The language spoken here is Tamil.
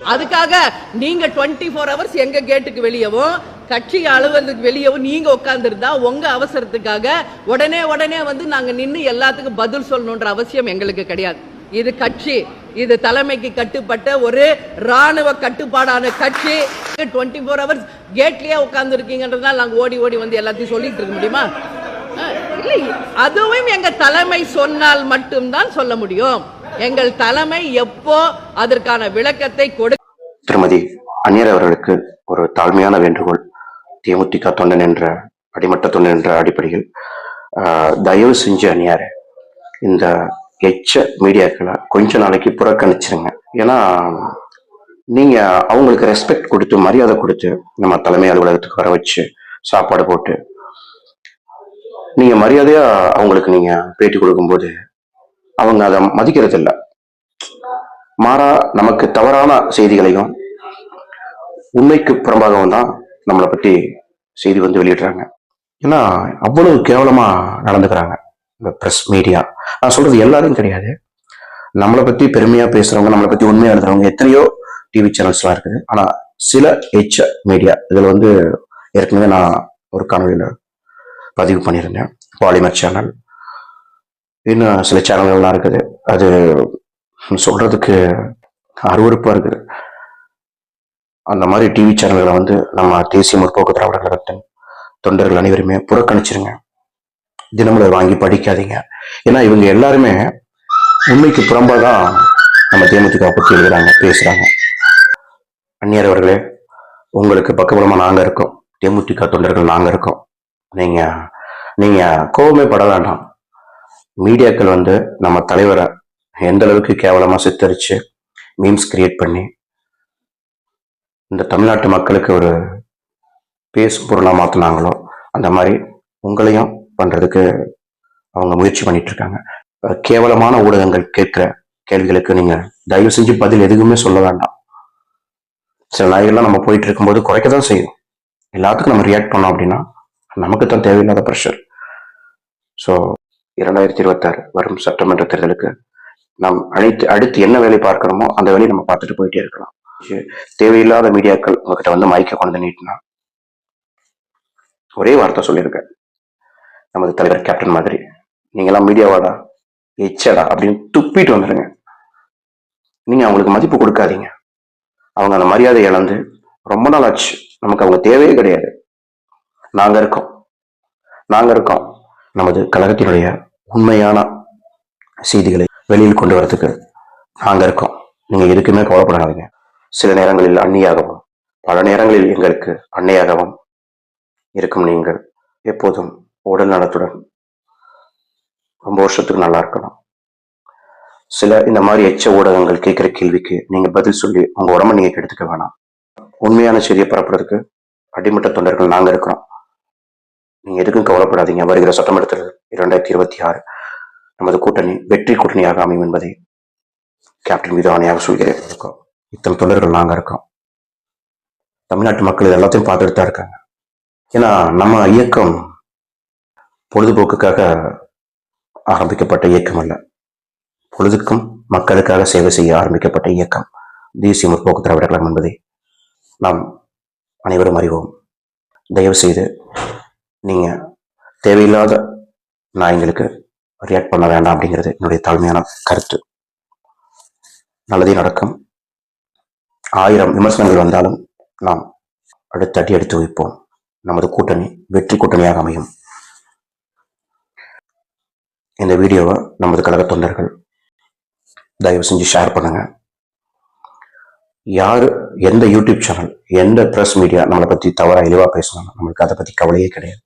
அதுக்காக நீங்க 24 hours எங்க கேட்டுக்கு வெளியவும் கட்சி அலுவலகத்துக்கு வெளியவும் நீங்க உட்கார்ந்துருந்தா உங்க அவசரத்துக்காக உடனே வந்து நாங்க நின்று எல்லாத்துக்கும் பதில் சொல்லணும்ன்ற அவசியம் எங்களுக்கு கிடையாது. இது கட்சி, இது தலைமைக்கு கட்டுப்பட்ட ஒரு ராணுவ கட்டுப்பாடான கட்சி. 24 hours கேட்லயே உட்கார்ந்து இருக்கீங்கன்றதால நாங்க ஓடி வந்து எல்லாத்தையும் சொல்லிட்டு இருக்க முடியுமா? இல்லை, அதுவும் எங்க தலைமை சொன்னால் மட்டும்தான் சொல்ல முடியும். எங்கள் தலைமை எப்போ அதற்கான விளக்கத்தை திருமதி அந்நியர் அவர்களுக்கு ஒரு தாழ்மையான வேண்டுகோள். தேமுதிக தொண்டன் என்ற அடிமட்ட தொண்டன் என்ற அடிப்படையில் தயவு செஞ்சு அந்நியார இந்த எச்ச மீடியாக்களை கொஞ்ச நாளைக்கு புறக்கணிச்சிருங்க. ஏன்னா நீங்க அவங்களுக்கு ரெஸ்பெக்ட் கொடுத்து மரியாதை கொடுத்து நம்ம தலைமை அலுவலகத்துக்கு வர வச்சு சாப்பாடு போட்டு நீங்க மரியாதையா அவங்களுக்கு நீங்க பேட்டி கொடுக்கும்போது அவங்க அதை மதிக்கிறது இல்லை. மாறா நமக்கு தவறான செய்திகளையும் உண்மைக்கு புறம்பாகவும் தான் நம்மளை பற்றி செய்தி வந்து வெளியிடுறாங்க. ஏன்னா அவ்வளவு கேவலமா நடந்துக்கிறாங்க இந்த பிரஸ் மீடியா. நான் சொல்றது எல்லாரும் கிடையாது, நம்மளை பத்தி பெருமையா பேசுறவங்க, நம்மளை பத்தி உண்மையா எழுதுறவங்க எத்தனையோ டிவி சேனல்ஸ்லாம் இருக்குது. ஆனா சில எச்ச மீடியா இதுல வந்து ஏற்கனவே நான் ஒரு காணொலியில பதிவு பண்ணியிருந்தேன். பாலிமர் சேனல், இன்னும் சில சேனல்கள்லாம் இருக்குது. அது சொல்றதுக்கு அருவருப்பா இருக்குது. அந்த மாதிரி டிவி சேனல்களை வந்து நம்ம தேசிய முற்போக்கு திராவிட கழகத்தின் தொண்டர்கள் அனைவருமே புறக்கணிச்சிருங்க. தினமலர் வாங்கி படிக்காதீங்க. ஏன்னா இவங்க எல்லாருமே உண்மைக்கு புறம்பாதான் நம்ம தேமுதிக பற்றி எழுதுறாங்க, பேசுறாங்க. அந்நியர் அவர்களே, உங்களுக்கு பக்கபலமா நாங்க இருக்கோம், தேமுதிக தொண்டர்கள் நாங்க இருக்கோம். நீங்க கோபமே பட வேண்டாம். மீடியாக்கள் வந்து நம்ம தலைவரை எந்த அளவுக்கு கேவலமா சித்தரிச்சு மீம்ஸ் கிரியேட் பண்ணி இந்த தமிழ்நாட்டு மக்களுக்கு ஒரு பேசும் பொருளா மாத்தினாங்களோ அந்த மாதிரி உங்களையும் பண்றதுக்கு அவங்க முயற்சி பண்ணிட்டு இருக்காங்க. கேவலமான ஊடகங்கள் கேட்கிற கேள்விகளுக்கு நீங்க தயவு செஞ்சு பதில் எதுவுமே சொல்ல வேண்டாம். சில நாய்கள்லாம் நம்ம போயிட்டு இருக்கும்போது குறைக்கதான் செய்யும். எல்லாத்துக்கும் நம்ம ரியாக்ட் பண்ணோம் அப்படின்னா நமக்கு தான் தேவையில்லாத ப்ரெஷர். ஸோ 2026 வரும் சட்டமன்ற தேர்தலுக்கு நாம் அடுத்து என்ன வேலை பார்க்கணுமோ அந்த வேலையை நம்ம பார்த்துட்டு போயிட்டே இருக்கலாம். தேவையில்லாத மீடியாக்கள் உங்ககிட்ட வந்து மைக்க கொண்டு நீட்டினா ஒரே வார்த்தை சொல்லியிருக்கேன், நமது தலைவர் கேப்டன் மாதிரி நீங்களாம் மீடியாவாடா எச்சடா அப்படின்னு துப்பிட்டு வந்துடுங்க. நீங்க அவங்களுக்கு மதிப்பு கொடுக்காதீங்க. அவங்க அந்த மரியாதை இழந்து ரொம்ப நாள் ஆச்சு. நமக்கு அவங்க தேவையே கிடையாது. நாங்க இருக்கோம். நமது கழகத்தினுடைய உண்மையான செய்திகளை வெளியில் கொண்டு வரதுக்கு நாங்க இருக்கோம். நீங்க எதுக்குமே கவலைப்படாதீங்க. சில நேரங்களில் அண்ணியாகவும் பல நேரங்களில் எங்களுக்கு அன்னையாகவும் இருக்கும் நீங்கள் எப்போதும் உடல் நலத்துடன் ரொம்ப வருஷத்துக்கு நல்லா இருக்கணும். சில இந்த மாதிரி எச்ச ஊடகங்கள் கேட்கிற கேள்விக்கு நீங்க பதில் சொல்லி உங்க உடம்ப நீங்க கெடுத்துக்க வேணாம். உண்மையான செய்தியை பரப்புறதுக்கு அடிமட்ட தொண்டர்கள் நாங்க இருக்கிறோம். நீங்க எதுக்கும் கவலைப்படாதீங்க. வருகிற சட்டமன்ற தேர்தல் 2026 நமது கூட்டணி வெற்றி கூட்டணியாக அமையும் என்பதை கேப்டன் மீது ஆணையாக சொல்கிறேன். இத்தனை தொண்டர்கள் நாங்க இருக்கோம். தமிழ்நாட்டு மக்கள் எல்லாத்தையும் பார்த்துட்டு தான் இருக்காங்க. ஏன்னா நம்ம இயக்கம் பொழுதுபோக்குக்காக ஆரம்பிக்கப்பட்ட இயக்கம் அல்ல, பொழுதுக்கும் மக்களுக்காக சேவை செய்ய ஆரம்பிக்கப்பட்ட இயக்கம் தேசிய முற்போக்கு திராவிட கழகம் என்பதை நாம் அனைவரும் அறிவோம். தயவு செய்து நீங்க தேவையில்லாத நாய்களுக்கு ரியாக்ட் பண்ண வேண்டாம் அப்படிங்கிறது என்னுடைய தாழ்மையான கருத்து. நல்லதே நடக்கும். 1000 விமர்சனங்கள் வந்தாலும் நாம் அடுத்த அடி எடுத்து வைப்போம். நமது கூட்டணி வெற்றி கூட்டணியாக அமையும். இந்த வீடியோவை நமது கழக தொண்டர்கள் தயவு செஞ்சு ஷேர் பண்ணுங்க. யாரு எந்த யூடியூப் சேனல் எந்த பிரஸ் மீடியா நம்மளை பத்தி தவறா இழிவா பேசணும், நம்மளுக்கு அதை பத்தி கவலையே கிடையாது.